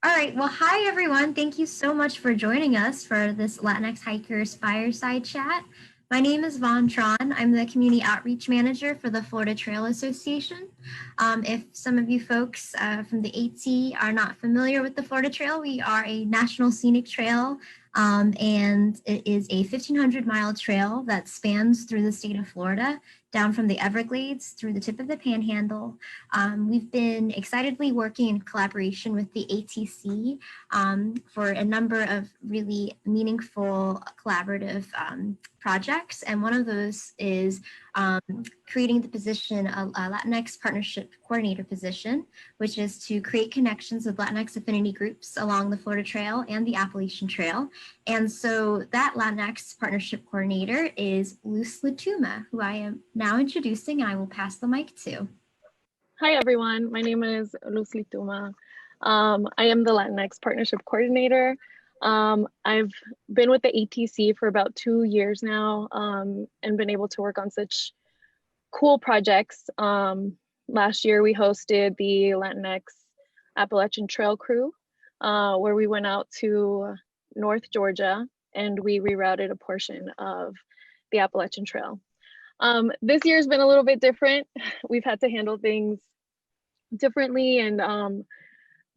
All right. Well, hi, everyone. Thank you so much for joining us for this Latinx Hikers Fireside Chat. My name is Von Tron. I'm the Community Outreach Manager for the Florida Trail Association. If some of you folks from the AT are not familiar with the Florida Trail, we are a national scenic trail, and it is a 1,500-mile trail that spans through the state of Florida, down from the Everglades through the tip of the Panhandle. We've been excitedly working in collaboration with the ATC for a number of really meaningful collaborative projects. And one of those is creating the position, a Latinx Partnership Coordinator position, which is to create connections with Latinx affinity groups along the Florida Trail and the Appalachian Trail. And so that Latinx Partnership Coordinator is Luz Lituma, who I am now introducing, and I will pass the mic to. Hi, everyone. My name is Luz Lituma. I am the Latinx Partnership Coordinator. I've been with the ATC for about 2 years now and been able to work on such cool projects. Last year, we hosted the Latinx Appalachian Trail Crew, where we went out to North Georgia and we rerouted a portion of the Appalachian Trail. This year's been a little bit different. We've had to handle things differently and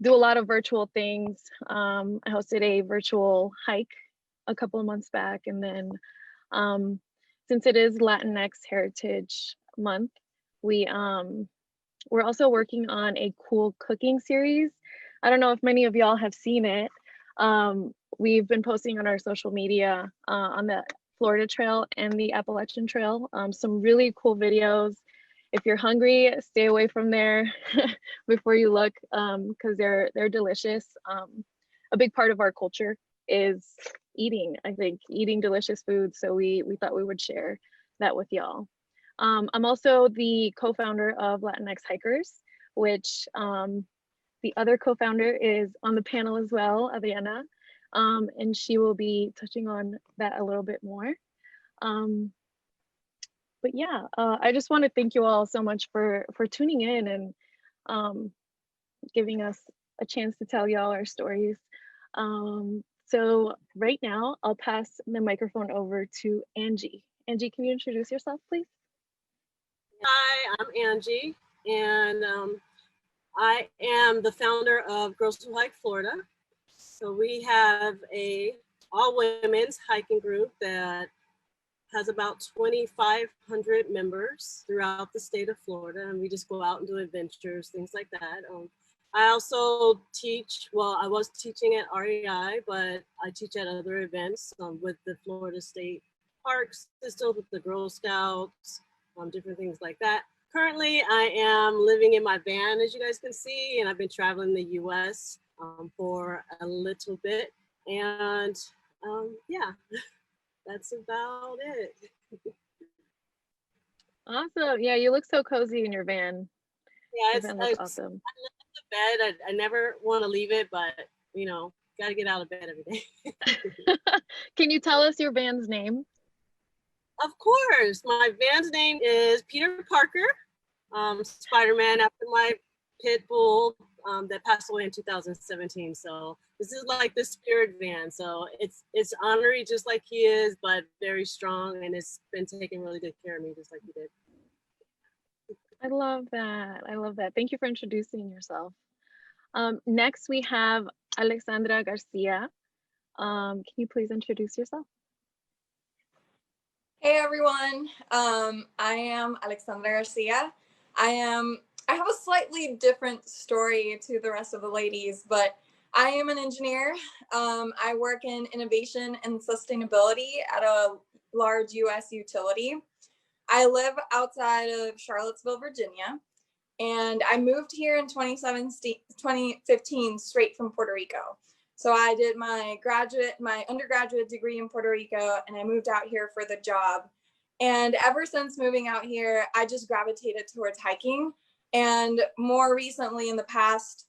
do a lot of virtual things. I hosted a virtual hike a couple of months back, and then since it is Latinx Heritage Month, we're also working on a cool cooking series. I don't know if many of y'all have seen it. We've been posting on our social media on the Florida Trail and the Appalachian Trail, some really cool videos. If you're hungry, stay away from there before you look, because they're delicious. A big part of our culture is eating, I think, eating delicious food. So we thought we would share that with y'all. I'm also the co-founder of LatinX Hikers, which the other co-founder is on the panel as well, Adriana, and she will be touching on that a little bit more. But yeah, I just want to thank you all so much for tuning in and giving us a chance to tell y'all our stories. So right now, I'll pass the microphone over to Angie. Angie, can you introduce yourself, please? Hi, I'm Angie, and I am the founder of Girls Who Hike Florida. So we have a all-women's hiking group that has about 2,500 members throughout the state of Florida, and we just go out and do adventures, things like that. I also teach, well, I was teaching at REI, but I teach at other events with the Florida State Park System, with the Girl Scouts, different things like that. Currently, I am living in my van, as you guys can see, and I've been traveling the US for a little bit. And yeah, that's about it. Awesome. Yeah, you look so cozy in your van. Yeah, awesome. I live in the bed. I never want to leave it, but you know, got to get out of bed every day. Can you tell us your van's name? Of course. My van's name is Peter Parker, Spider-Man, after my pit bull that passed away in 2017. So this is like the spirit van. So it's honorary just like he is, but very strong, and it's been taking really good care of me just like he did. I love that. I love that. Thank you for introducing yourself. Next, we have Alexandra Garcia. Can you please introduce yourself? Hey everyone, I am Alexandra Garcia. I have a slightly different story to the rest of the ladies, but I am an engineer. I work in innovation and sustainability at a large US utility. I live outside of Charlottesville, Virginia, and I moved here in 2015 straight from Puerto Rico. So I did my undergraduate degree in Puerto Rico, and I moved out here for the job. And ever since moving out here, I just gravitated towards hiking. And more recently, in the past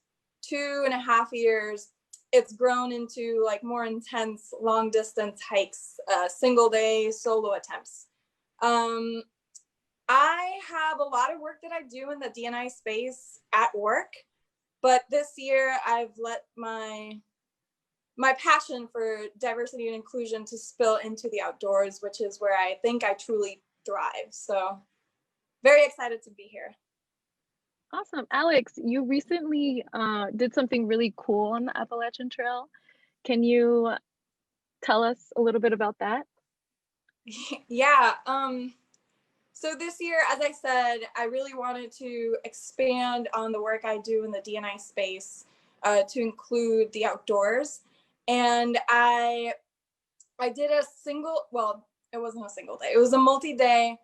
2.5 years, it's grown into like more intense long distance hikes, single day solo attempts. I have a lot of work that I do in the D&I space at work. But this year I've let my passion for diversity and inclusion to spill into the outdoors, which is where I think I truly thrive. So very excited to be here. Awesome. Alex, you recently did something really cool on the Appalachian Trail. Can you tell us a little bit about that? Yeah. So this year, as I said, I really wanted to expand on the work I do in the D&I space to include the outdoors. And I did a single, well, it wasn't a single day. It was a multi-day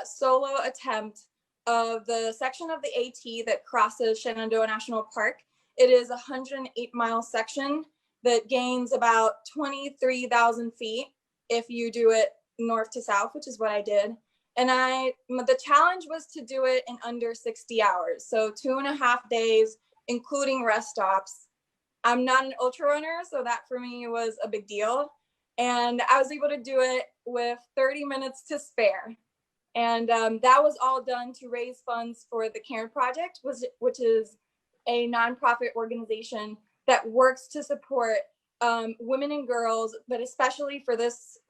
solo attempt of the section of the AT that crosses Shenandoah National Park. It is a 108-mile section that gains about 23,000 feet if you do it north to south, which is what I did. And the challenge was to do it in under 60 hours. So 2.5 days, including rest stops. I'm not an ultra runner, so that for me was a big deal. And I was able to do it with 30 minutes to spare. And that was all done to raise funds for the Cairn Project, which is a nonprofit organization that works to support women and girls, but especially for this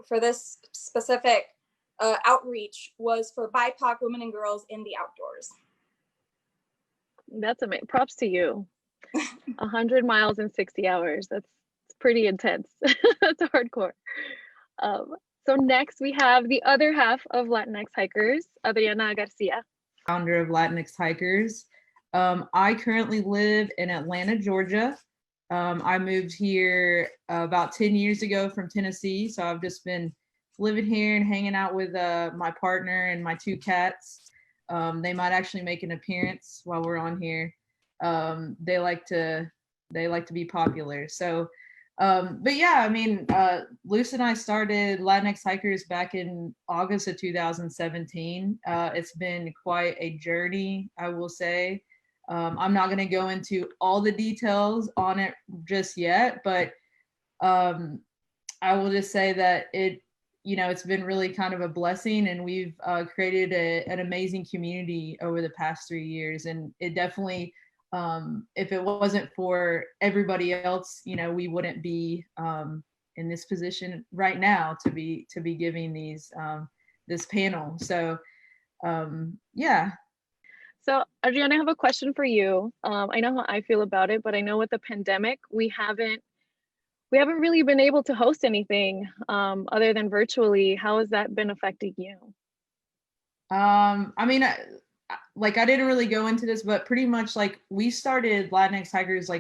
specific outreach was for BIPOC women and girls in the outdoors. That's amazing. Props to you. 100 miles in 60 hours. That's pretty intense. That's hardcore. So next we have the other half of Latinx Hikers, Adriana Garcia. Founder of Latinx Hikers. I currently live in Atlanta, Georgia. I moved here about 10 years ago from Tennessee. So I've just been living here and hanging out with my partner and my 2 cats. They might actually make an appearance while we're on here. They like to be popular. So, but yeah, I mean, Luz and I started Latinx Hikers back in August of 2017. It's been quite a journey, I will say. I'm not going to go into all the details on it just yet, but I will just say that it's been really kind of a blessing, and we've created an amazing community over the past 3 years. And it definitely, if it wasn't for everybody else, we wouldn't be in this position right now to be giving this panel. So yeah. So Adriana, I have a question for you. I know how I feel about it, but I know with the pandemic, we haven't really been able to host anything other than virtually. How has that been affecting you? I mean, I didn't really go into this, but pretty much we started Latinx Hikers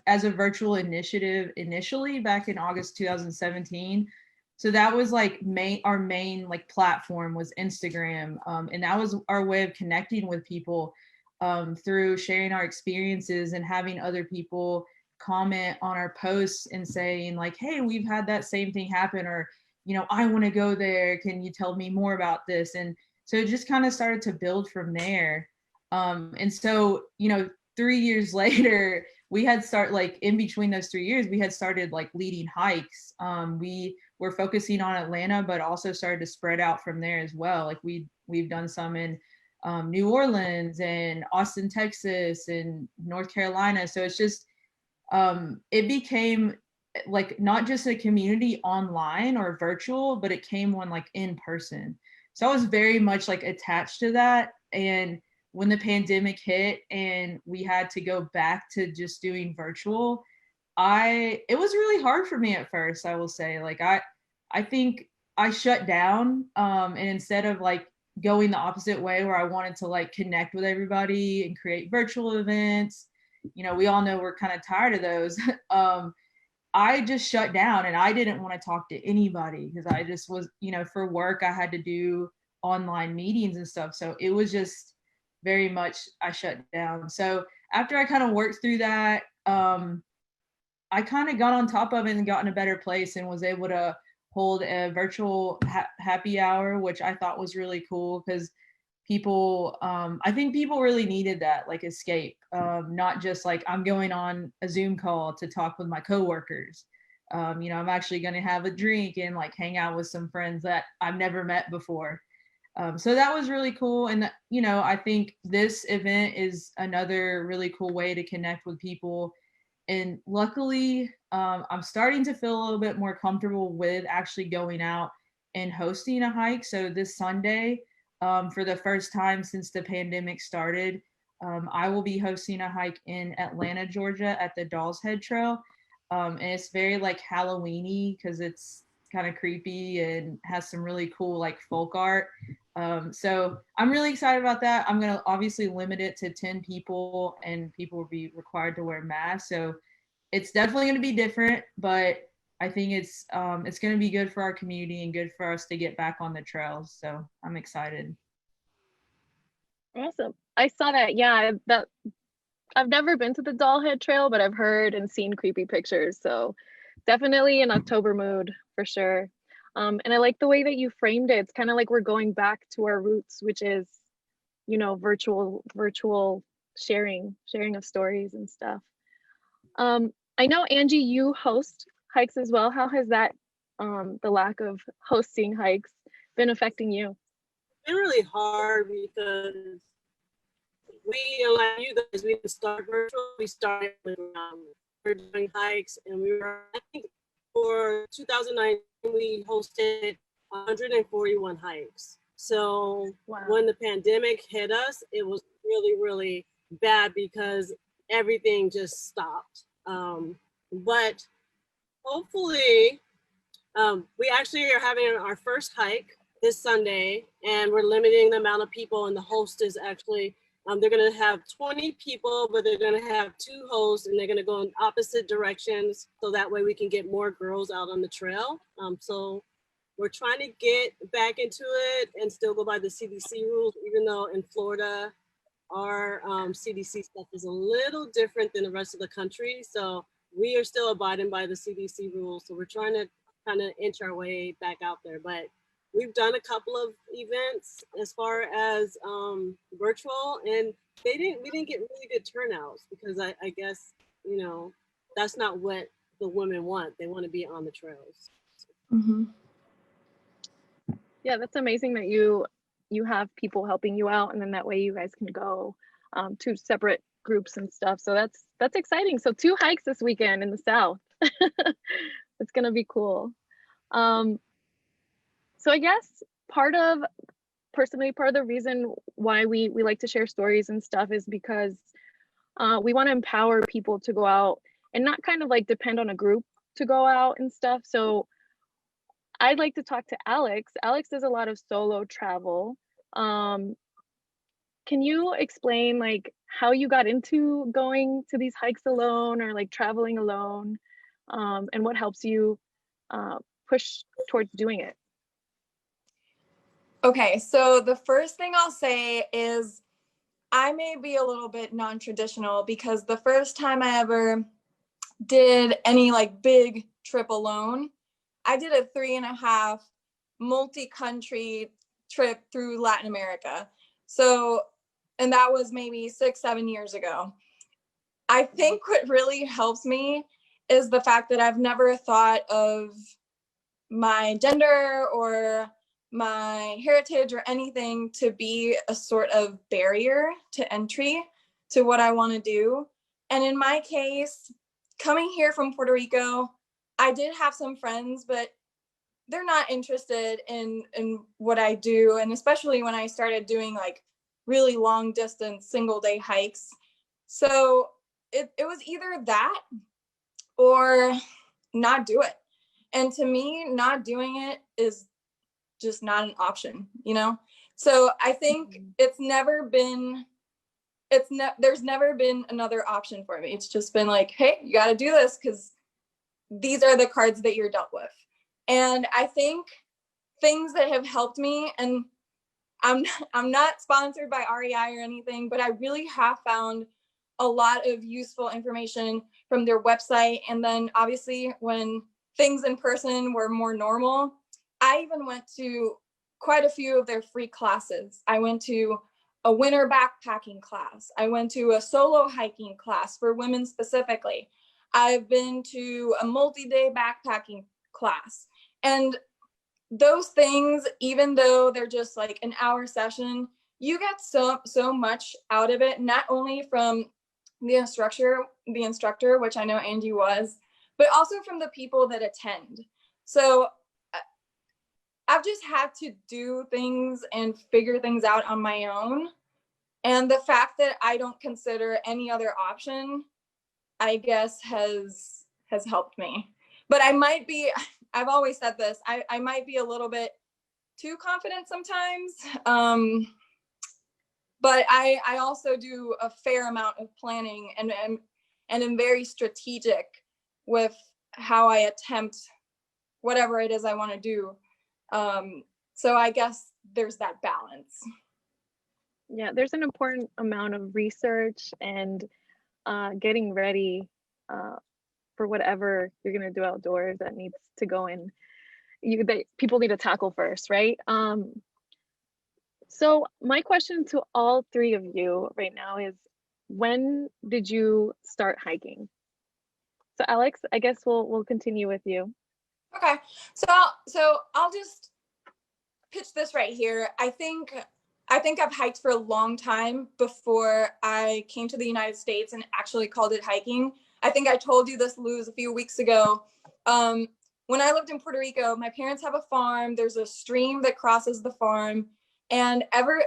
as a virtual initiative initially back in August 2017. So that was our main platform was Instagram, and that was our way of connecting with people through sharing our experiences and having other people comment on our posts and saying hey, we've had that same thing happen, or I want to go there, can you tell me more about this? And so it just kind of started to build from there. And so 3 years later, we had in between those 3 years, we had started leading hikes. We were focusing on Atlanta, but also started to spread out from there as well. We've done some in New Orleans and Austin, Texas, and North Carolina. So it's just it became not just a community online or virtual, but it came one in person. So I was very much attached to that. And when the pandemic hit and we had to go back to just doing virtual, it was really hard for me at first, I will say. I think I shut down, and instead of going the opposite way where I wanted to connect with everybody and create virtual events, we all know we're kind of tired of those. I just shut down, and I didn't want to talk to anybody because I just was, for work, I had to do online meetings and stuff. So it was just very much, I shut down. So after I kind of worked through that, I kind of got on top of it and got in a better place and was able to hold a virtual happy hour, which I thought was really cool because people, I think people really needed that escape, not just I'm going on a Zoom call to talk with my coworkers. I'm actually going to have a drink and hang out with some friends that I've never met before. So that was really cool. And, you know, I think this event is another really cool way to connect with people. And luckily, I'm starting to feel a little bit more comfortable with actually going out and hosting a hike. So this Sunday, for the first time since the pandemic started, I will be hosting a hike in Atlanta, Georgia at the Doll's Head Trail. And it's very like Halloween-y because it's kind of creepy and has some really cool like folk art. So I'm really excited about that. I'm going to obviously limit it to 10 people and people will be required to wear masks. So it's definitely going to be different, but I think it's going to be good for our community and good for us to get back on the trails. So I'm excited. Awesome. I saw that. Yeah, that I've never been to the Dollhead Trail, but I've heard and seen creepy pictures. So definitely an October mood for sure. And I like the way that you framed it. It's kind of like we're going back to our roots, which is, you know, virtual sharing of stories and stuff. I know, Angie, you host hikes as well. How has that, the lack of hosting hikes, been affecting you? It's been really hard because we, like you guys, we didn't start virtual. We started with we're doing hikes, and we were, I think, for 2009 we hosted 141 hikes. So Wow. When the pandemic hit us, it was really, really bad because everything just stopped. But hopefully, we actually are having our first hike this Sunday, and we're limiting the amount of people, and the host is actually, they're gonna have 20 people, but they're gonna have 2 hosts, and they're gonna go in opposite directions, so that way we can get more girls out on the trail. So we're trying to get back into it and still go by the CDC rules, even though in Florida, our CDC stuff is a little different than the rest of the country. So we are still abiding by the CDC rules. So we're trying to kind of inch our way back out there. But we've done a couple of events as far as virtual, and we didn't get really good turnouts because I guess, you know, that's not what the women want. They want to be on the trails. Mm-hmm. Yeah, that's amazing that you have people helping you out, and then that way you guys can go to separate groups and stuff. So that's exciting. So 2 hikes this weekend in the South. It's gonna be cool. So I guess part of the reason why we like to share stories and stuff is because we want to empower people to go out and not kind of like depend on a group to go out and stuff. So I'd like to talk to Alex. Alex does a lot of solo travel. Can you explain like how you got into going to these hikes alone or like traveling alone, and what helps you push towards doing it? Okay, so the first thing I'll say is I may be a little bit non-traditional because the first time I ever did any like big trip alone, I did a 3.5 multi-country trip through Latin America. So, and that was maybe 6-7 years ago. I think what really helps me is the fact that I've never thought of my gender or my heritage or anything to be a sort of barrier to entry to what I want to do. And in my case, coming here from Puerto Rico, I did have some friends, but they're not interested in what I do. And especially when I started doing like really long distance single day hikes. So it was either that or not do it. And to me, not doing it is just not an option, you know? So I think there's never been another option for me. It's just been like, hey, you got to do this because these are the cards that you're dealt with. And I think things that have helped me, and I'm not sponsored by REI or anything, but I really have found a lot of useful information from their website. And then obviously when things in person were more normal, I even went to quite a few of their free classes. I went to a winter backpacking class. I went to a solo hiking class for women specifically. I've been to a multi-day backpacking class. And those things, even though they're just like an hour session, you get so much out of it, not only from the instructor, which I know Angie was, but also from the people that attend. So I've just had to do things and figure things out on my own. And the fact that I don't consider any other option, I guess has helped me. But I might be, I've always said this, I might be a little bit too confident sometimes. But I also do a fair amount of planning and am very strategic with how I attempt whatever it is I want to do. So I guess there's that balance. Yeah, there's an important amount of research and getting ready for whatever you're gonna do outdoors that needs to go in. That people need to tackle first, right? So my question to all three of you right now is, when did you start hiking? So Alex, I guess we'll continue with you. Okay, so I'll just pitch this right here. I think I've hiked for a long time before I came to the United States and actually called it hiking. I think I told you this, Luz, a few weeks ago. When I lived in Puerto Rico, my parents have a farm. There's a stream that crosses the farm. And ever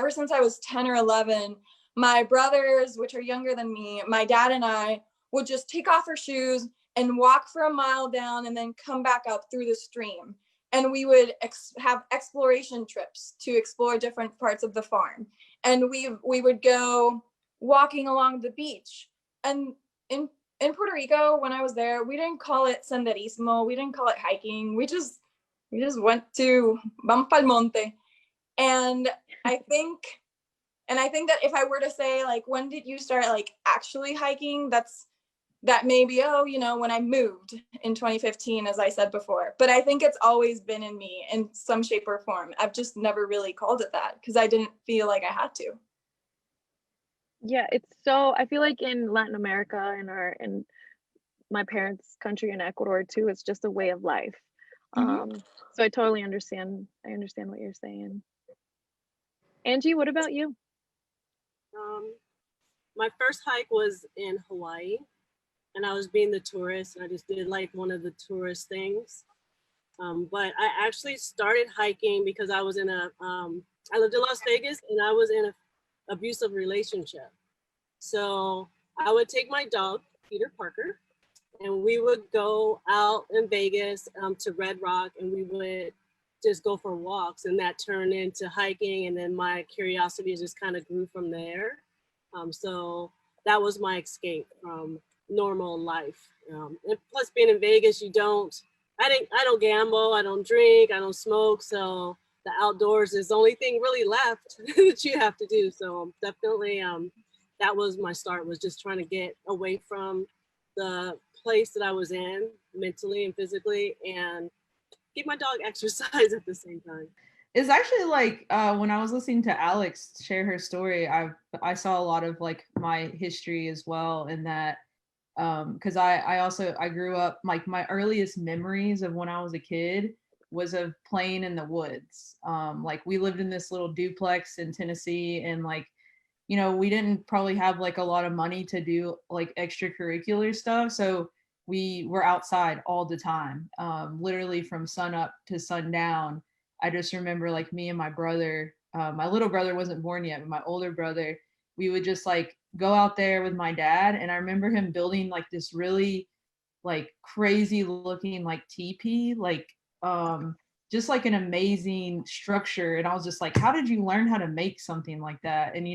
since I was 10 or 11, my brothers, which are younger than me, my dad and I would just take off our shoes and walk for a mile down and then come back up through the stream. And we would have exploration trips to explore different parts of the farm. And we would go walking along the beach. And in Puerto Rico, when I was there, we didn't call it senderismo. We didn't call it hiking. We just went to vamos pa'l monte. And I think that if I were to say, like, when did you start like actually hiking, that maybe, when I moved in 2015, as I said before. But I think it's always been in me in some shape or form. I've just never really called it that because I didn't feel like I had to. Yeah, I feel like in Latin America, in my parents' country in Ecuador too, it's just a way of life. So I totally understand. I understand what you're saying. Angie, what about you? My first hike was in Hawaii, and I was being the tourist. I just did like one of the tourist things. But I actually started hiking because I was I lived in Las Vegas and I was in an abusive relationship. So I would take my dog, Peter Parker, and we would go out in Vegas to Red Rock, and we would just go for walks, and that turned into hiking. And then my curiosity just kind of grew from there. So that was my escape from normal life. And plus being in Vegas, I don't gamble, I don't drink, I don't smoke. So the outdoors is the only thing really left that you have to do. So definitely that was my start, was just trying to get away from the place that I was in mentally and physically and give my dog exercise at the same time. It's actually like when I was listening to Alex share her story, I saw a lot of like my history as well in that, because I grew up, like my earliest memories of when I was a kid was of playing in the woods. Like we lived in this little duplex in Tennessee, and like, we didn't probably have like a lot of money to do like extracurricular stuff, so we were outside all the time, literally from sun up to sundown. I just remember like me and my brother, my little brother wasn't born yet, but my older brother, we would just like go out there with my dad. And I remember him building like this really like crazy looking like teepee, like just like an amazing structure. And I was just like, how did you learn how to make something like that? And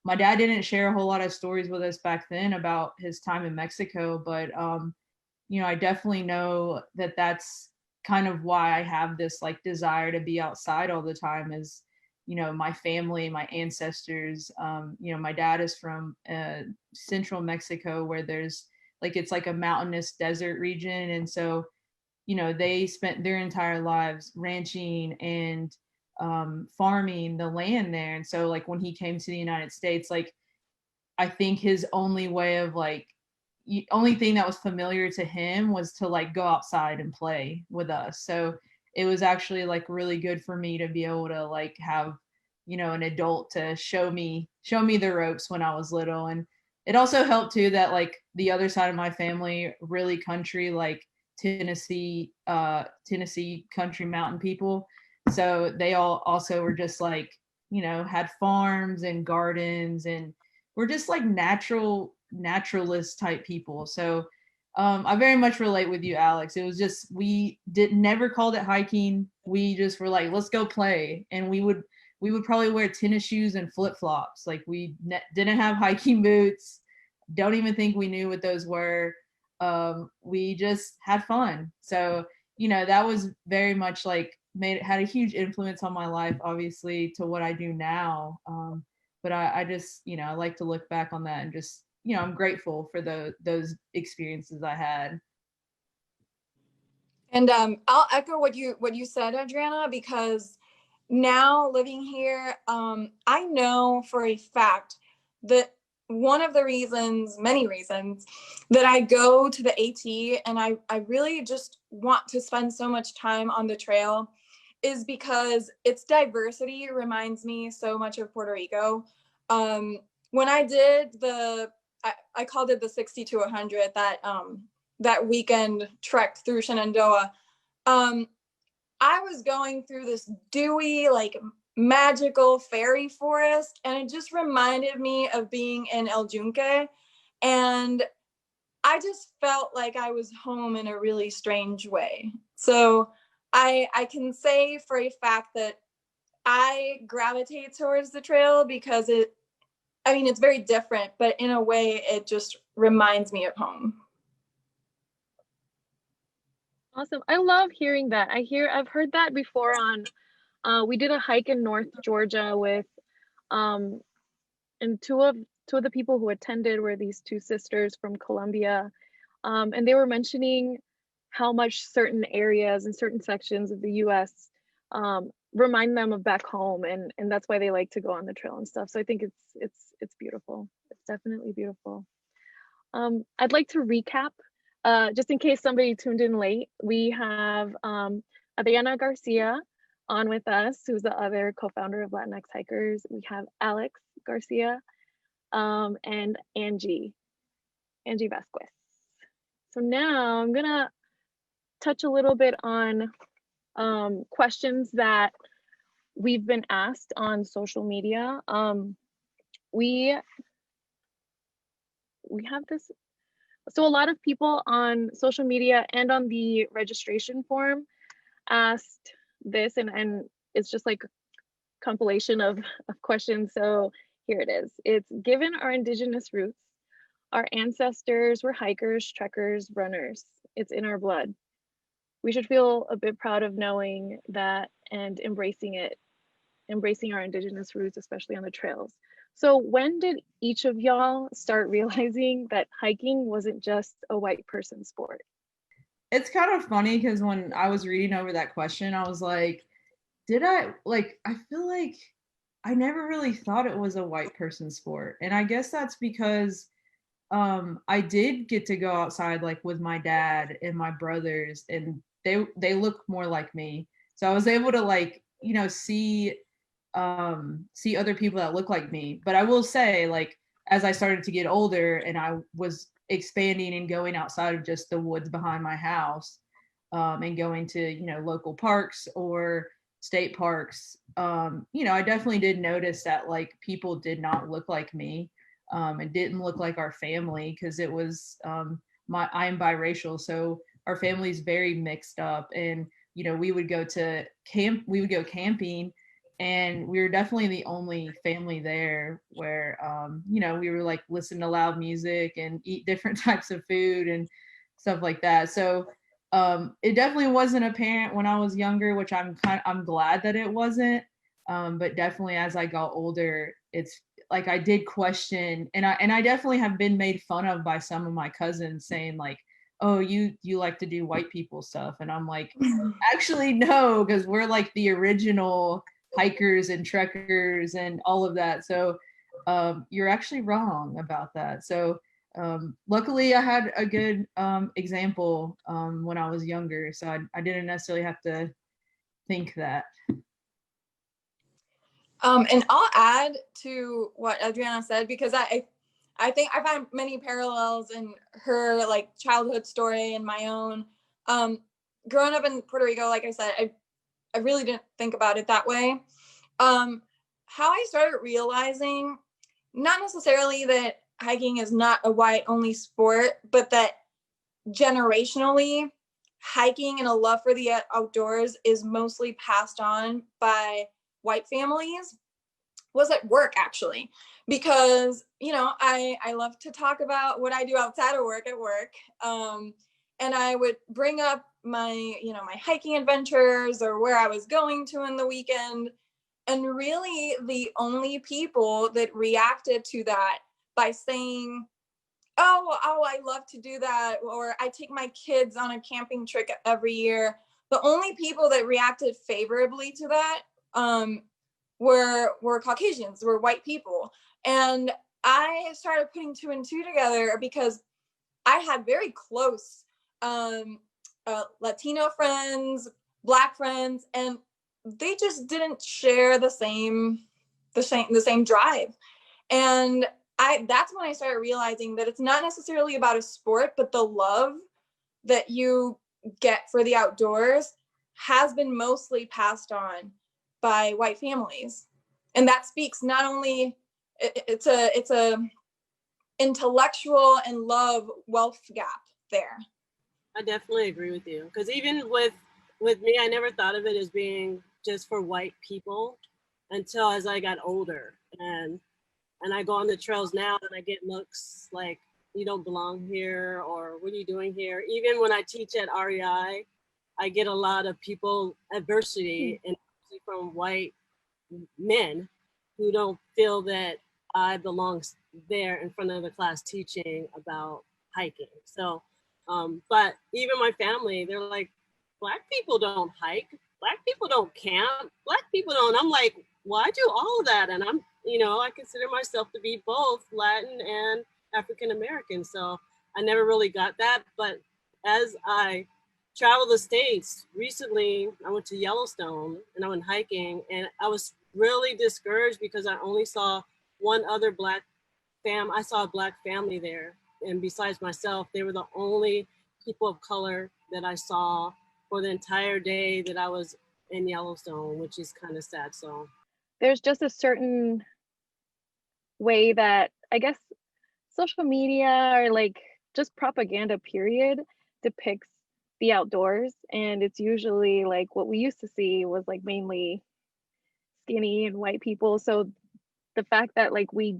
my dad didn't share a whole lot of stories with us back then about his time in Mexico, but I definitely know that that's kind of why I have this like desire to be outside all the time, is my family, my ancestors. My dad is from central Mexico, where there's like, it's like a mountainous desert region, and so they spent their entire lives ranching and farming the land there. And so like when he came to the United States, like I think his only way of like only thing that was familiar to him was to like go outside and play with us. So it was actually like really good for me to be able to like have, you know, an adult to show me the ropes when I was little. And it also helped too that like the other side of my family, really country, like Tennessee country mountain people. So they all also were just like, you know, had farms and gardens, and we're just like naturalist type people. So I very much relate with you, Alex. It was just, we never called it hiking. We just were like, let's go play. And we would probably wear tennis shoes and flip-flops. Like we didn't have hiking boots. Don't even think we knew what those were. We just had fun. So, you know, that was very much like had a huge influence on my life, obviously, to what I do now. But I just, you know, I like to look back on that and just, you know, I'm grateful for those experiences I had. And I'll echo what you said, Adriana, because now living here, I know for a fact that one of the reasons, many reasons, that I go to the AT and I really just want to spend so much time on the trail is because its diversity reminds me so much of Puerto Rico. When I did I called it the 60 to 100, that weekend trek through Shenandoah, I was going through this dewy, like magical fairy forest, and it just reminded me of being in El Yunque. And I just felt like I was home in a really strange way. So I can say for a fact that I gravitate towards the trail because it's very different, but in a way it just reminds me of home. Awesome. I love hearing that. I've heard that before on we did a hike in North Georgia with and two of the people who attended were these two sisters from Colombia. And they were mentioning how much certain areas and certain sections of the US remind them of back home, and that's why they like to go on the trail and stuff. So I think it's beautiful. It's definitely beautiful. I'd like to recap. Just in case somebody tuned in late, we have Adriana Garcia on with us, who's the other co-founder of Latinx Hikers. We have Alex Garcia and Angie Vasquez. So now I'm gonna touch a little bit on questions that we've been asked on social media. We have this. So a lot of people on social media and on the registration form asked this, and it's just like a compilation of questions. So here it is. It's, given our indigenous roots, our ancestors were hikers, trekkers, runners. It's in our blood. We should feel a bit proud of knowing that and embracing our indigenous roots, especially on the trails. So when did each of y'all start realizing that hiking wasn't just a white person sport? It's kind of funny because when I was reading over that question, I was like, I feel like I never really thought it was a white person sport. And I guess that's because I did get to go outside like with my dad and my brothers, and they look more like me. So I was able to like, you know, see other people that look like me. But I will say, like, as I started to get older and I was expanding and going outside of just the woods behind my house, and going to, you know, local parks or state parks, you know, I definitely did notice that like people did not look like me, and didn't look like our family, because it was I am biracial, so our family's very mixed up. And you know, we would go camping, and we were definitely the only family there where you know, we were like listening to loud music and eat different types of food and stuff like that. So it definitely wasn't apparent when I was younger, which I'm glad that it wasn't. But definitely as I got older, it's like I did question, and I definitely have been made fun of by some of my cousins, saying like, oh, you like to do white people stuff. And I'm like, actually no, because we're like the original hikers and trekkers and all of that. So you're actually wrong about that. So luckily I had a good example when I was younger, so I didn't necessarily have to think that. And I'll add to what Adriana said, because I think I find many parallels in her like childhood story and my own. Growing up in Puerto Rico, like I said, I really didn't think about it that way. How I started realizing, not necessarily that hiking is not a white only sport, but that generationally, hiking and a love for the outdoors is mostly passed on by white families, was at work, actually, because I love to talk about what I do outside of work at work, and I would bring up my my hiking adventures or where I was going to in the weekend, and really the only people that reacted to that by saying, oh, I love to do that, or I take my kids on a camping trip every year, the only people that reacted favorably to that were Caucasians, were white people. And I started putting two and two together because I had very close Latino friends, Black friends, and they just didn't share the same drive. And that's when I started realizing that it's not necessarily about a sport, but the love that you get for the outdoors has been mostly passed on by white families. And that speaks not only, it's a intellectual and love wealth gap there. I definitely agree with you, because even with me, I never thought of it as being just for white people until as I got older, and I go on the trails now and I get looks like, you don't belong here, or what are you doing here? Even when I teach at REI, I get a lot of people, adversity, and from white men who don't feel that I belong there in front of the class teaching about hiking. So, but even my family, they're like, Black people don't hike, Black people don't camp, Black people don't. I'm like, well, I do all of that. And I'm, I consider myself to be both Latin and African American. So I never really got that. But as I travel the States, recently I went to Yellowstone and I went hiking, and I was really discouraged because I only saw one other I saw a Black family there. And besides myself, they were the only people of color that I saw for the entire day that I was in Yellowstone, which is kind of sad. So there's just a certain way that I guess social media or like just propaganda period depicts the outdoors, and it's usually like what we used to see was like mainly skinny and white people. So the fact that like we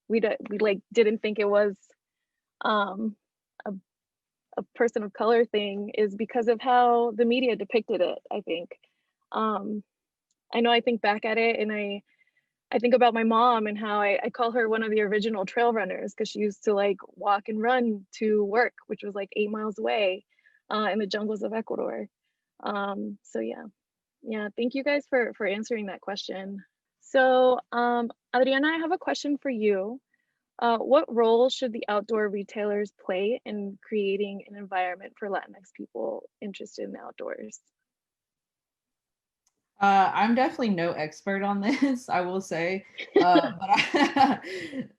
like didn't think it was a person of color thing is because of how the media depicted it, I think. I know I think back at it and I think about my mom and how I call her one of the original trail runners, because she used to like walk and run to work, which was like 8 miles away in the jungles of Ecuador. So yeah, thank you guys for answering that question. So Adriana, I have a question for you. What role should the outdoor retailers play in creating an environment for Latinx people interested in the outdoors? I'm definitely no expert on this, I will say, but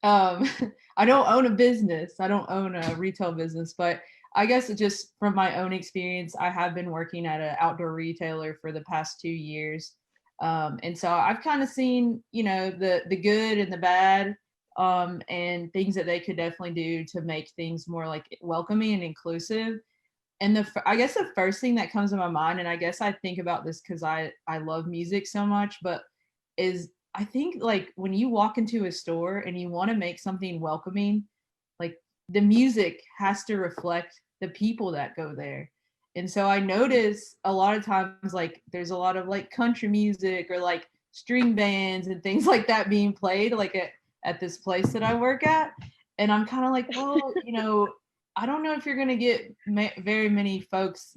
I don't own a business. I don't own a retail business, but I guess just from my own experience, I have been working at an outdoor retailer for the past 2 years. And so I've kind of seen, the good and the bad, and things that they could definitely do to make things more like welcoming and inclusive. And I guess the first thing that comes to my mind, and I guess I think about this because I love music so much, but is I think like when you walk into a store and you want to make something welcoming, like the music has to reflect the people that go there. And so I notice a lot of times like there's a lot of like country music or like string bands and things like that being played like at this place that I work at. And I'm kind of like, well, I don't know if you're going to get very many folks,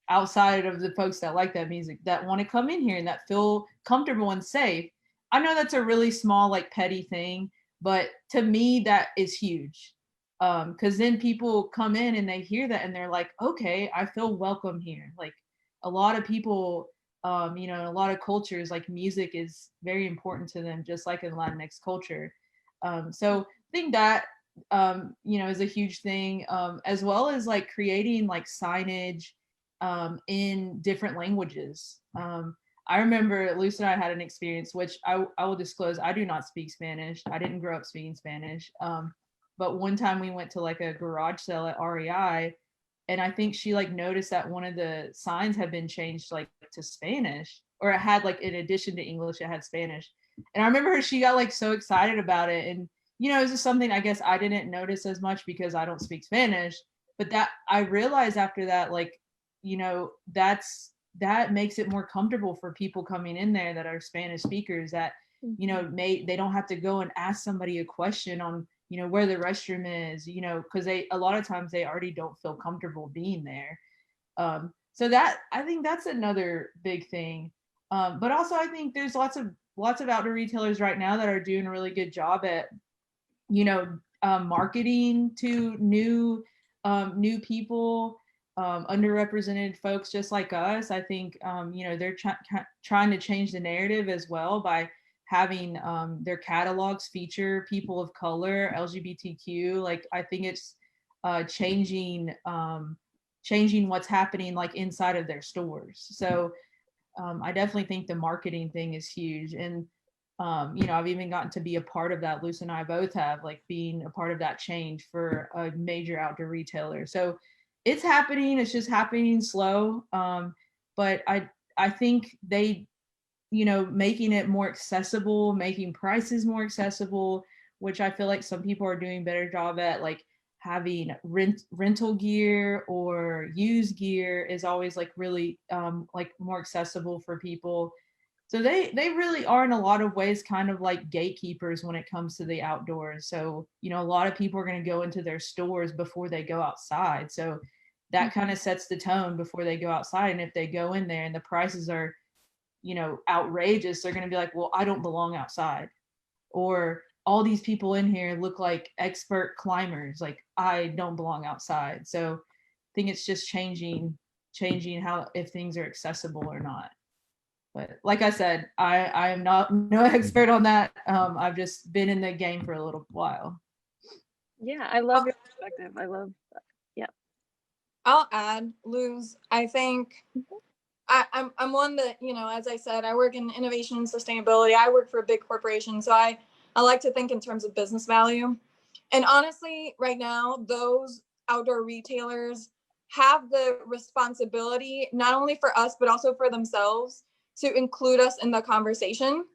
outside of the folks that like that music that want to come in here and that feel comfortable and safe. I know that's a really small, like petty thing, But to me, that is huge. Because then people come in and they hear that and they're like, okay, I feel welcome here. Like a lot of people, in a lot of cultures, like music is very important to them, just like in Latinx culture. So I think that, is a huge thing, as well as like creating like signage in different languages. I remember Luz and I had an experience, which I will disclose, I do not speak Spanish. I didn't grow up speaking Spanish. But one time we went to like a garage sale at REI, and I think she like noticed that one of the signs had been changed like to Spanish, or it had like, in addition to English, it had Spanish. And I remember she got like so excited about it. And, it's just something I guess I didn't notice as much because I don't speak Spanish. But that I realized after that, like, that makes it more comfortable for people coming in there that are Spanish speakers, that, they don't have to go and ask somebody a question on, where the restroom is, because a lot of times they already don't feel comfortable being there. So that, I think that's another big thing. But also I think there's lots of outdoor retailers right now that are doing a really good job at, marketing to new people, underrepresented folks just like us. I think, they're trying to change the narrative as well by having their catalogs feature people of color, LGBTQ. Like, I think it's changing what's happening like inside of their stores. So I definitely think the marketing thing is huge. And I've even gotten to be a part of that. Luz and I both have, like, being a part of that change for a major outdoor retailer. So it's happening. It's just happening slow. But I think they, making it more accessible, making prices more accessible, which I feel like some people are doing a better job at, like having rental gear or used gear is always like really like more accessible for people. So they really are in a lot of ways kind of like gatekeepers when it comes to the outdoors. So, a lot of people are going to go into their stores before they go outside. So that kind of sets the tone before they go outside. And if they go in there and the prices are, outrageous, they're going to be like, well, I don't belong outside. Or all these people in here look like expert climbers. Like, I don't belong outside. So I think it's just changing how, if things are accessible or not. But like I said, I am no expert on that. I've just been in the game for a little while. Yeah, I love your perspective. I love that. Yeah. I'll add, Luz, I think I'm one that, as I said, I work in innovation and sustainability. I work for a big corporation. So I like to think in terms of business value. And honestly, right now, those outdoor retailers have the responsibility, not only for us, but also for themselves, to include us in the conversation.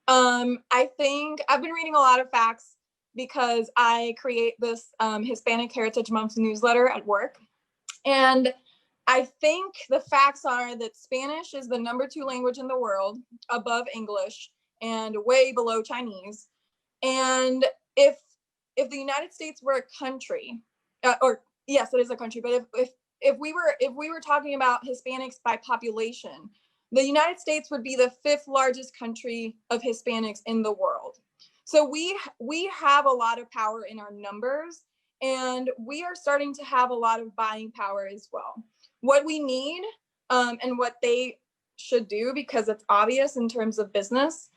I think I've been reading a lot of facts because I create this Hispanic Heritage Month newsletter at work. And I think the facts are that Spanish is the #2 language in the world, above English and way below Chinese. And if the United States were a country, or yes, it is a country, but if we were talking about Hispanics by population, the United States would be the 5th largest country of Hispanics in the world. So we have a lot of power in our numbers, and we are starting to have a lot of buying power as well. What we need, and what they should do, because it's obvious in terms of business,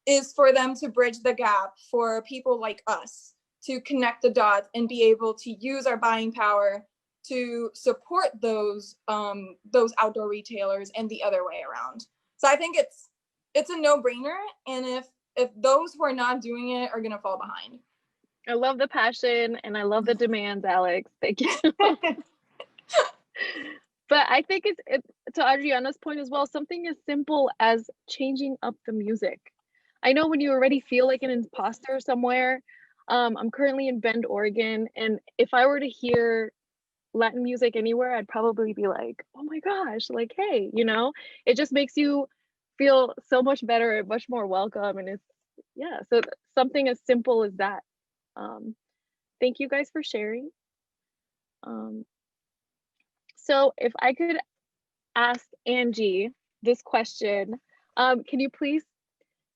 is for them to bridge the gap for people like us to connect the dots and be able to use our buying power to support those outdoor retailers and the other way around. So I think it's a no-brainer, and if those who are not doing it are going to fall behind. I love the passion and I love the demands, Alex. Thank you. But I think it's to Adriana's point as well, something as simple as changing up the music. I know when you already feel like an imposter somewhere. I'm currently in Bend, Oregon, and if I were to hear Latin music anywhere, I'd probably be like, oh my gosh, like, hey, it just makes you feel so much better and much more welcome. And so something as simple as that. Thank you guys for sharing. So if I could ask Angie this question, can you please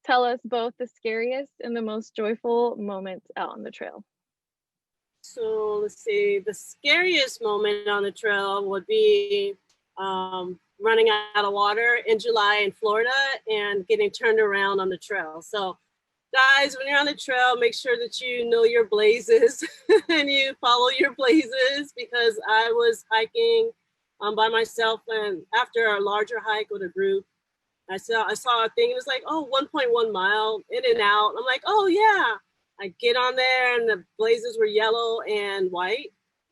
tell us both the scariest and the most joyful moments out on the trail. So let's see, the scariest moment on the trail would be running out of water in July in Florida and getting turned around on the trail. So guys, when you're on the trail, make sure that you know your blazes and you follow your blazes, because I was hiking by myself, and after a larger hike with a group, I saw a thing. It was like, oh, 1.1 mile in and out. I'm like, oh yeah. I get on there and the blazes were yellow and white.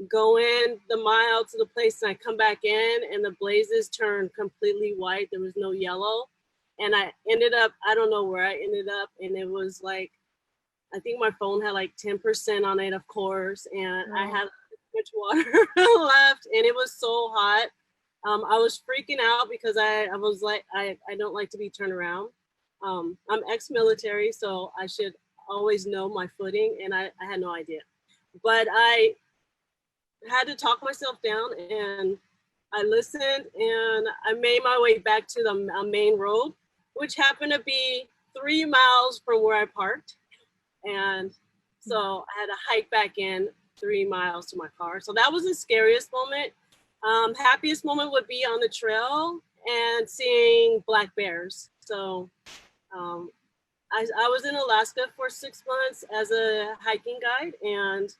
Go in the mile to the place and I come back in and the blazes turned completely white. There was no yellow. And I ended up, I don't know where I ended up. And it was like, I think my phone had like 10% on it, of course. And I had much water left and it was so hot. I was freaking out because I was like, I don't like to be turned around. I'm ex-military, so I should always know my footing, and I had no idea. But I had to talk myself down and I listened and I made my way back to the main road, which happened to be 3 miles from where I parked. And so I had to hike back in 3 miles to my car. So that was the scariest moment. Happiest moment would be on the trail and seeing black bears. So I was in Alaska for 6 months as a hiking guide, and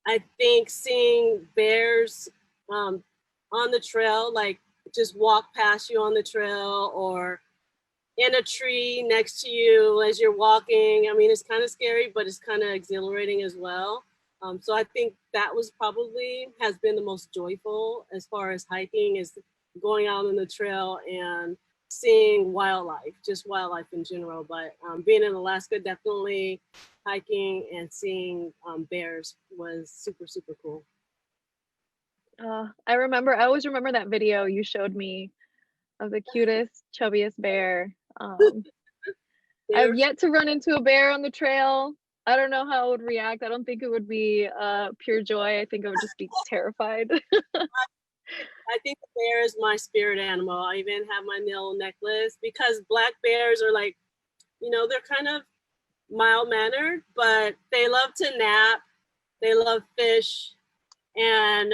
I think seeing bears on the trail, like just walk past you on the trail or in a tree next to you as you're walking. I mean, it's kind of scary, but it's kind of exhilarating as well. So I think that was probably has been the most joyful as far as hiking, is going out on the trail and seeing wildlife, just wildlife in general. But being in Alaska, definitely hiking and seeing bears was super, super cool. I always remember that video you showed me of the cutest, chubbiest bear. I've yet to run into a bear on the trail. I don't know how it would react. I don't think it would be pure joy. I think I would just be terrified. I think the bear is my spirit animal. I even have my nail necklace, because black bears are like, you know, they're kind of mild-mannered, but they love to nap. They love fish. And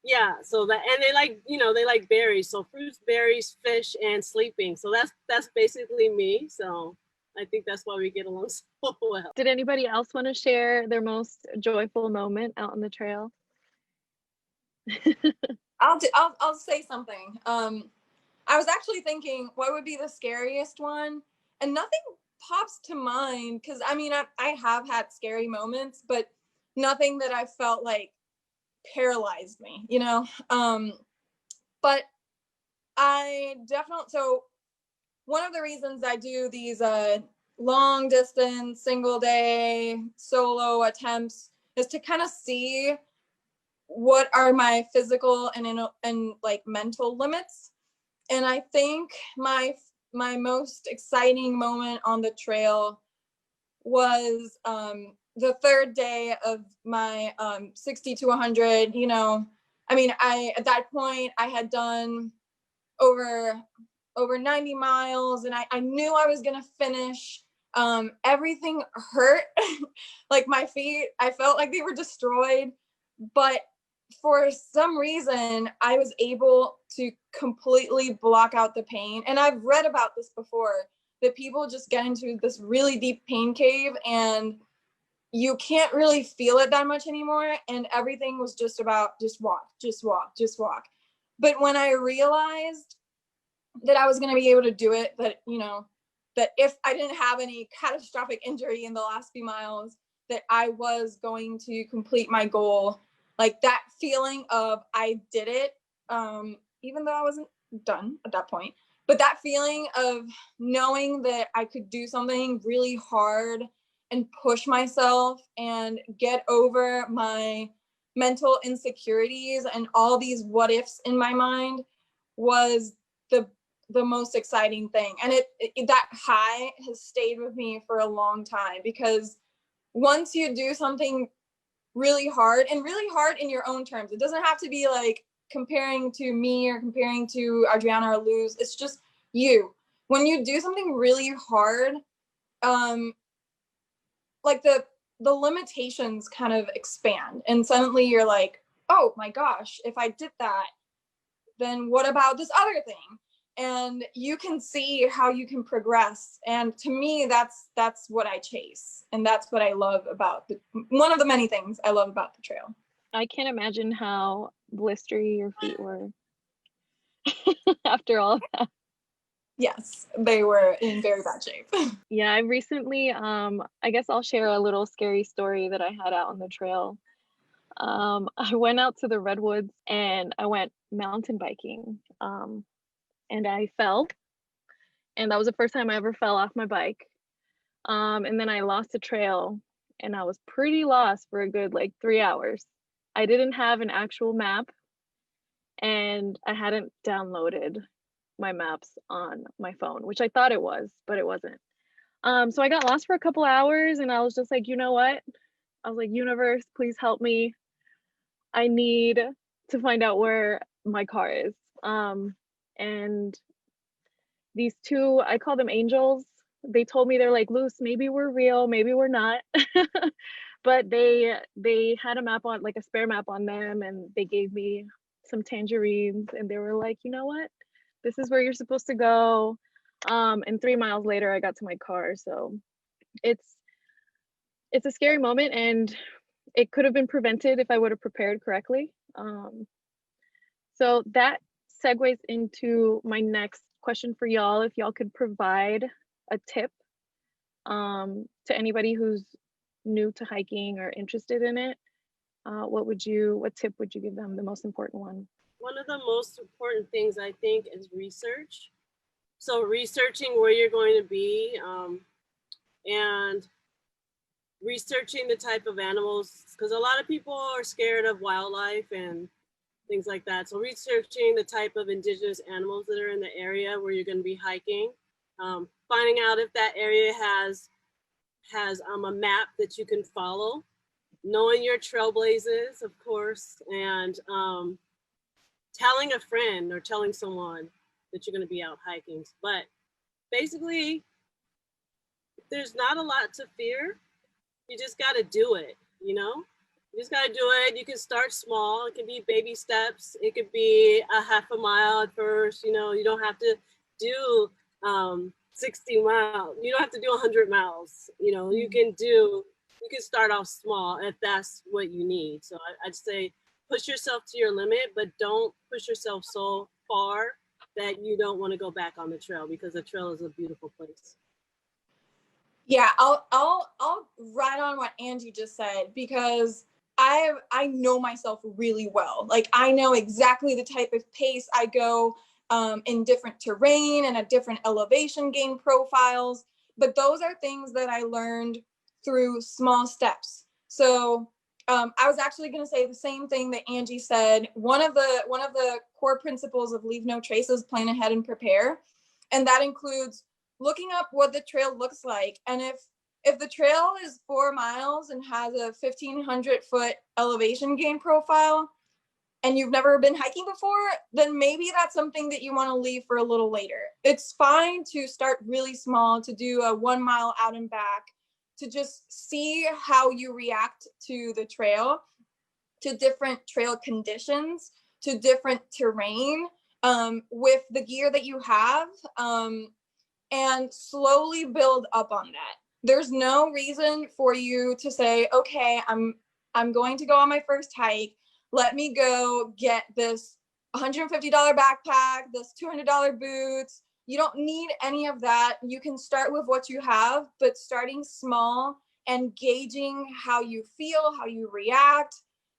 yeah, so that, and they like, you know, they like berries. So fruits, berries, fish, and sleeping. So that's basically me. So I think that's why we get along so well. Did anybody else want to share their most joyful moment out on the trail? I'll say something. I was actually thinking, what would be the scariest one? And nothing pops to mind, because I mean, I have had scary moments, but nothing that I felt like paralyzed me, you know? But I definitely, so one of the reasons I do these long distance, single day, solo attempts is to kind of see what are my physical and like mental limits. And I think my most exciting moment on the trail was the third day of my 60 to 100. You know, I mean, at that point I had done over 90 miles, and I knew I was gonna finish. Everything hurt. Like my feet, I felt like they were destroyed, but for some reason I was able to completely block out the pain. And I've read about this before, that people just get into this really deep pain cave and you can't really feel it that much anymore, and everything was just about just walk. But when I realized that I was going to be able to do it, that, you know, that if I didn't have any catastrophic injury in the last few miles, that I was going to complete my goal. Like that feeling of I did it, even though I wasn't done at that point, but that feeling of knowing that I could do something really hard and push myself and get over my mental insecurities and all these what ifs in my mind was the most exciting thing. And that high has stayed with me for a long time, because once you do something really hard, and really hard in your own terms, it doesn't have to be like comparing to me or comparing to Adriana or Luz, it's just you when you do something really hard, like the limitations kind of expand, and suddenly you're like, oh my gosh, if I did that, then what about this other thing? And you can see how you can progress. And to me, that's what I chase. And that's what I love about one of the many things I love about the trail. I can't imagine how blistery your feet were after all of that. Yes, they were in very bad shape. Yeah, I recently, I guess I'll share a little scary story that I had out on the trail. I went out to the redwoods and I went mountain biking, and I fell, and that was the first time I ever fell off my bike. And then I lost the trail, and I was pretty lost for a good like 3 hours. I didn't have an actual map, and I hadn't downloaded my maps on my phone, which I thought it was, but it wasn't. So I got lost for a couple hours, and I was just like, you know what? I was like, universe, please help me. I need to find out where my car is. And these two, I call them angels. They told me, they're like, Luz, maybe we're real, maybe we're not. But they had a map on, like a spare map on them, and they gave me some tangerines, and they were like, you know what? This is where you're supposed to go. And 3 miles later, I got to my car. So it's a scary moment, and it could have been prevented if I would have prepared correctly. So that segues into my next question for y'all. If y'all could provide a tip to anybody who's new to hiking or interested in it, what tip would you give them, the most important one? One of the most important things, I think, is research. So researching where you're going to be, and researching the type of animals, because a lot of people are scared of wildlife and things like that. So researching the type of indigenous animals that are in the area where you're going to be hiking, finding out if that area has a map that you can follow, knowing your trailblazers, of course, and telling a friend or telling someone that you're going to be out hiking. But basically, there's not a lot to fear. You just got to do it, you know? You just got to do it. You can start small. It can be baby steps. It could be a half a mile at first. You know, you don't have to do 60 miles. You don't have to do 100 miles. You know, you can start off small if that's what you need. So I'd say push yourself to your limit, but don't push yourself so far that you don't want to go back on the trail, because the trail is a beautiful place. Yeah, I'll ride on what Angie just said, because I know myself really well. Like, I know exactly the type of pace I go in different terrain and at different elevation gain profiles. But those are things that I learned through small steps. So I was actually going to say the same thing that Angie said. One of the core principles of Leave No Traces, plan ahead and prepare, and that includes looking up what the trail looks like. And if the trail is 4 miles and has a 1,500 foot elevation gain profile, and you've never been hiking before, then maybe that's something that you want to leave for a little later. It's fine to start really small, to do a 1 mile out and back, to just see how you react to the trail, to different trail conditions, to different terrain, with the gear that you have, and slowly build up on that. There's no reason for you to say, okay, I'm going to go on my first hike. Let me go get this $150 backpack, this $200 boots. You don't need any of that. You can start with what you have, but starting small and gauging how you feel, how you react,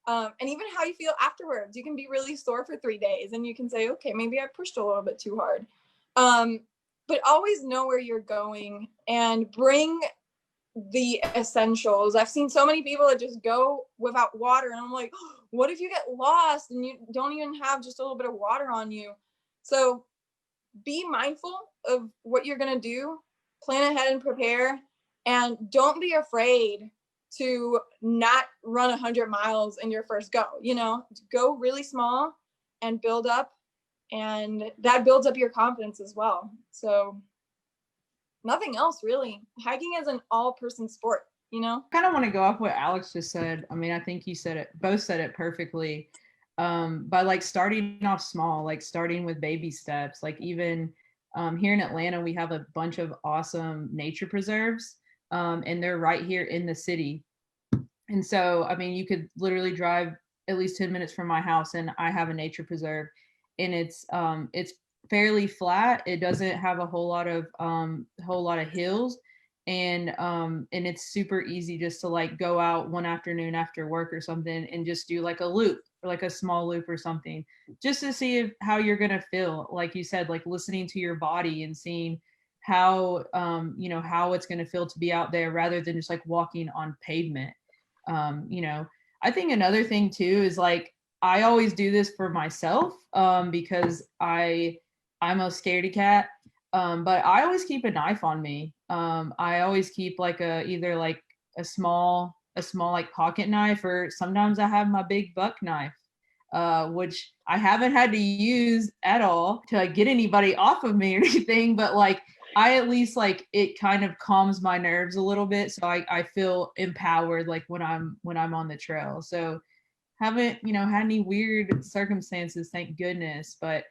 and even how you feel afterwards. You can be really sore for 3 days and you can say, okay, maybe I pushed a little bit too hard. But always know where you're going and bring the essentials. I've seen so many people that just go without water, and I'm like, oh, what if you get lost and you don't even have just a little bit of water on you? So be mindful of what you're going to do, plan ahead and prepare, and don't be afraid to not run 100 miles in your first go. You know, go really small and build up, and that builds up your confidence as well. So nothing else really. Hiking is an all-person sport, you know? I kind of want to go off what Alex just said. I mean, I think you said it, both said it perfectly. By like starting off small, like starting with baby steps, like even here in Atlanta, we have a bunch of awesome nature preserves, and they're right here in the city. And so, I mean, you could literally drive at least 10 minutes from my house and I have a nature preserve, and it's fairly flat. It doesn't have a whole lot of hills, and it's super easy just to like go out one afternoon after work or something and just do like a loop, or like a small loop or something, just to see how you're going to feel. Like you said, like listening to your body and seeing how how it's going to feel to be out there rather than just like walking on pavement. I think another thing too is like, I always do this for myself, because I'm a scaredy cat, but I always keep a knife on me. I always keep like either like a small like pocket knife, or sometimes I have my big buck knife, which I haven't had to use at all to like get anybody off of me or anything, but like I at least like it kind of calms my nerves a little bit, so I feel empowered like when I'm on the trail. So haven't had any weird circumstances, thank goodness, but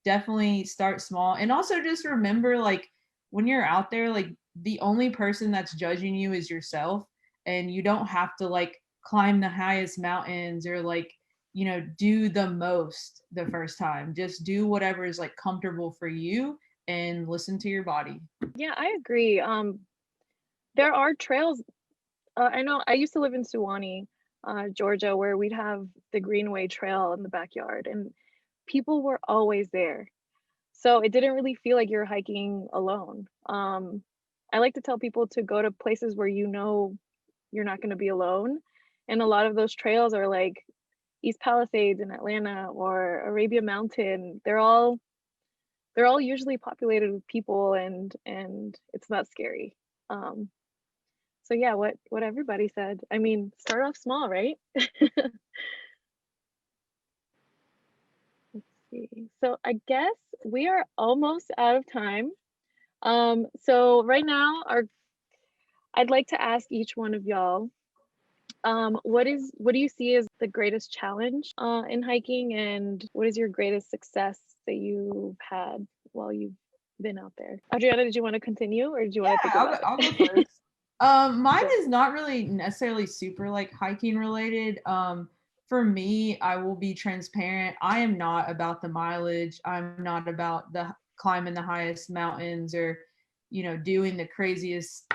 definitely start small. And also just remember, like when you're out there, like the only person that's judging you is yourself, and you don't have to like climb the highest mountains or like do the most the first time. Just do whatever is like comfortable for you and listen to your body. Yeah, I agree. There are trails. I know I used to live in Suwannee, Georgia, where we'd have the Greenway Trail in the backyard, and people were always there. So it didn't really feel like you're hiking alone. I like to tell people to go to places where you're not going to be alone. And a lot of those trails are like East Palisades in Atlanta or Arabia Mountain. They're all usually populated with people, and it's not scary. So yeah, what everybody said. I mean, start off small, right? Let's see. So I guess we are almost out of time. So right now, I'd like to ask each one of y'all, what do you see as the greatest challenge in hiking, and what is your greatest success that you've had while you've been out there? Adriana, did you want to continue, or did you want to think about it? I'll go first. Mine is not really necessarily super like hiking related. For me, I will be transparent. I am not about the mileage. I'm not about the climbing the highest mountains or doing the craziest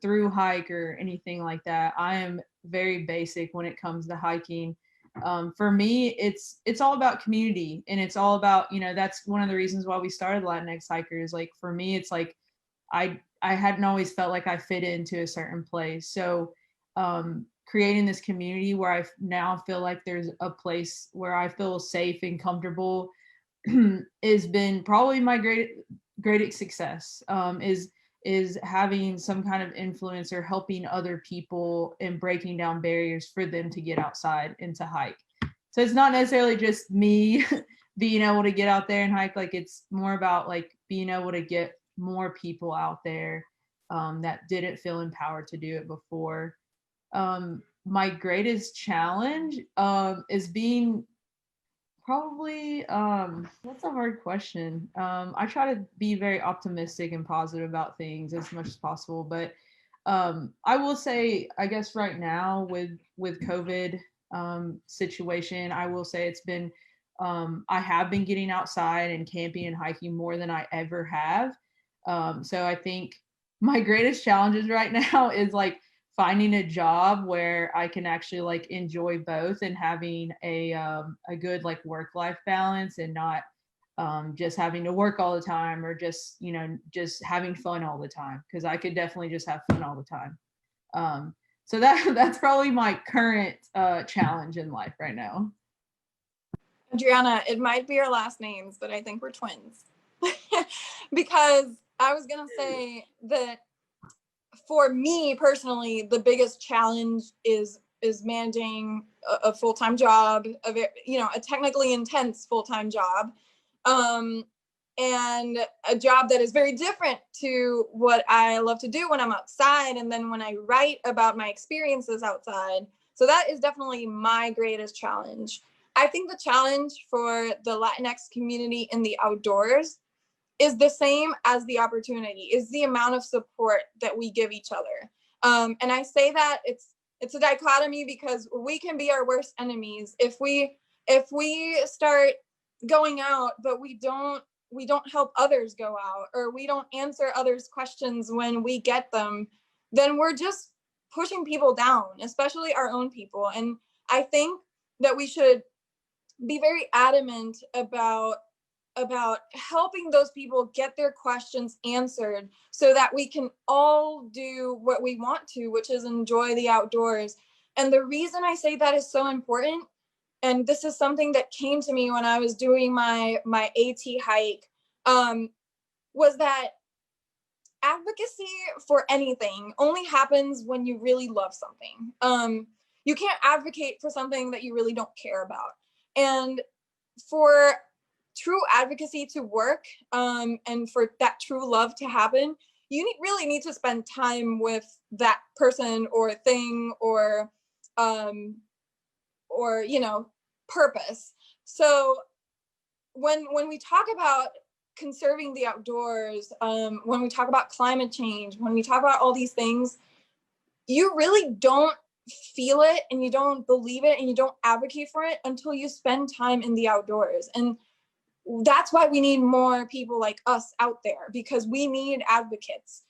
through hike or anything like that. I am very basic when it comes to hiking. For me, it's all about community, and it's all about that's one of the reasons why we started Latinx Hikers. Like for me, it's like I hadn't always felt like I fit into a certain place. So creating this community where I now feel like there's a place where I feel safe and comfortable has been probably my greatest success, is having some kind of influence or helping other people and breaking down barriers for them to get outside and to hike. So it's not necessarily just me being able to get out there and hike. Like it's more about like being able to get more people out there that didn't feel empowered to do it before. My greatest challenge is being probably that's a hard question. I try to be very optimistic and positive about things as much as possible, but I will say, I guess right now with COVID situation, I will say it's been I have been getting outside and camping and hiking more than I ever have. So I think my greatest challenges right now is like finding a job where I can actually like enjoy both and having a good like work-life balance, and not just having to work all the time, or just just having fun all the time, because I could definitely just have fun all the time. So that's probably my current challenge in life right now. Adriana, it might be our last names, but I think we're twins. Because I was gonna say that for me personally, the biggest challenge is managing a full-time job, a technically intense full-time job, and a job that is very different to what I love to do when I'm outside, and then when I write about my experiences outside. So that is definitely my greatest challenge. I think the challenge for the Latinx community in the outdoors is the same as the opportunity, is the amount of support that we give each other. And I say that it's a dichotomy because we can be our worst enemies if we start going out, but we don't help others go out, or we don't answer others' questions when we get them, then we're just pushing people down, especially our own people. And I think that we should be very adamant about helping those people get their questions answered so that we can all do what we want to, which is enjoy the outdoors. And the reason I say that is so important, and this is something that came to me when I was doing my AT hike, was that advocacy for anything only happens when you really love something. You can't advocate for something that you really don't care about. And for true advocacy to work, and for that true love to happen, you really need to spend time with that person or thing or purpose. So when we talk about conserving the outdoors, when we talk about climate change, when we talk about all these things, you really don't feel it and you don't believe it and you don't advocate for it until you spend time in the outdoors. And that's why we need more people like us out there, because we need advocates.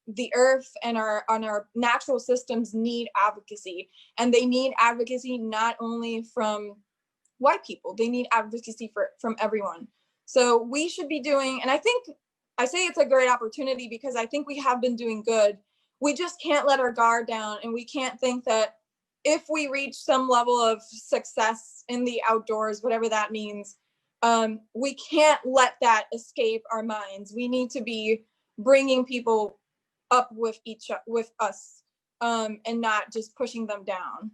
The earth and our natural systems need advocacy, and they need advocacy not only from white people, they need advocacy from everyone. So we should be doing, and I say it's a great opportunity because I think we have been doing good. We just can't let our guard down, and we can't think that if we reach some level of success in the outdoors, whatever that means, we can't let that escape our minds. We need to be bringing people up with us, and not just pushing them down.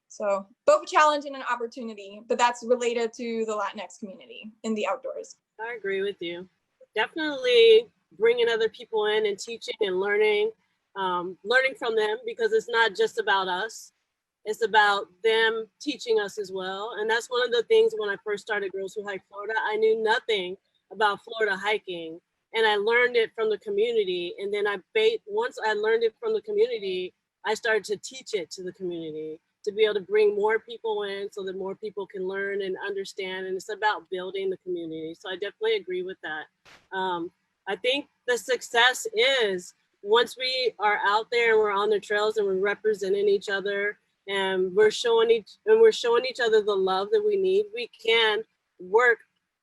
So both a challenge and an opportunity, but that's related to the Latinx community in the outdoors. I agree with you. Definitely bringing other people in and teaching and learning from them, because it's not just about us. It's about them teaching us as well. And that's one of the things when I first started Girls Who Hike Florida, I knew nothing about Florida hiking. And I learned it from the community. And then once I learned it from the community, I started to teach it to the community, to be able to bring more people in so that more people can learn and understand. And it's about building the community. So I definitely agree with that. I think the success is once we are out there and we're on the trails and we're representing each other, and we're showing each other the love that we need, we can work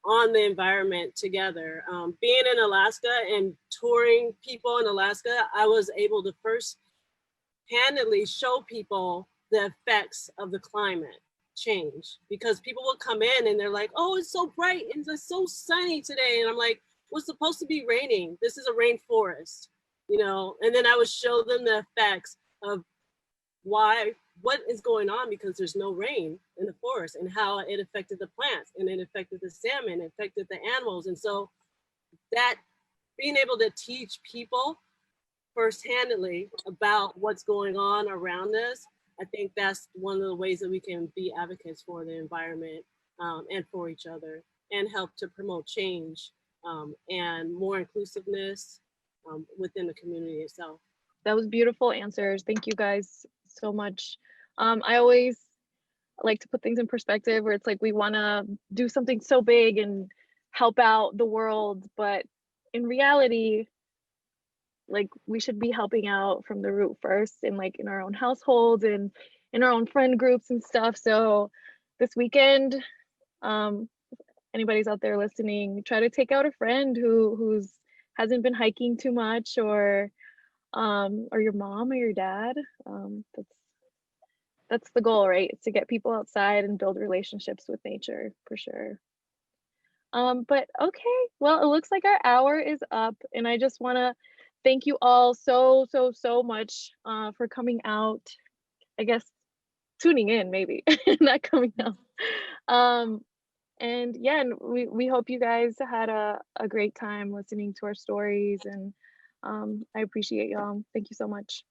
on the environment together. Being in Alaska and touring people in Alaska, I was able to first-handedly show people the effects of the climate change, because people will come in and they're like, oh, it's so bright and it's so sunny today. And I'm like, well, it's supposed to be raining. This is a rainforest, and then I would show them the effects of what is going on, because there's no rain in the forest, and how it affected the plants, and it affected the salmon, it affected the animals. And so that being able to teach people first-handedly about what's going on around us, I think that's one of the ways that we can be advocates for the environment, and for each other, and help to promote change, and more inclusiveness within the community itself. That was beautiful answers. Thank you guys so much. I always like to put things in perspective where it's like we want to do something so big and help out the world, but in reality, like we should be helping out from the root first, and like in our own households and in our own friend groups and stuff. So this weekend, anybody's out there listening, try to take out a friend who's hasn't been hiking too much, or your mom or your dad. That's the goal, right? It's to get people outside and build relationships with nature, for sure. But okay, well, it looks like our hour is up, and I just want to thank you all so much for coming out. I guess tuning in, maybe not coming out. And yeah, and we hope you guys had a great time listening to our stories, and I appreciate y'all. Thank you so much.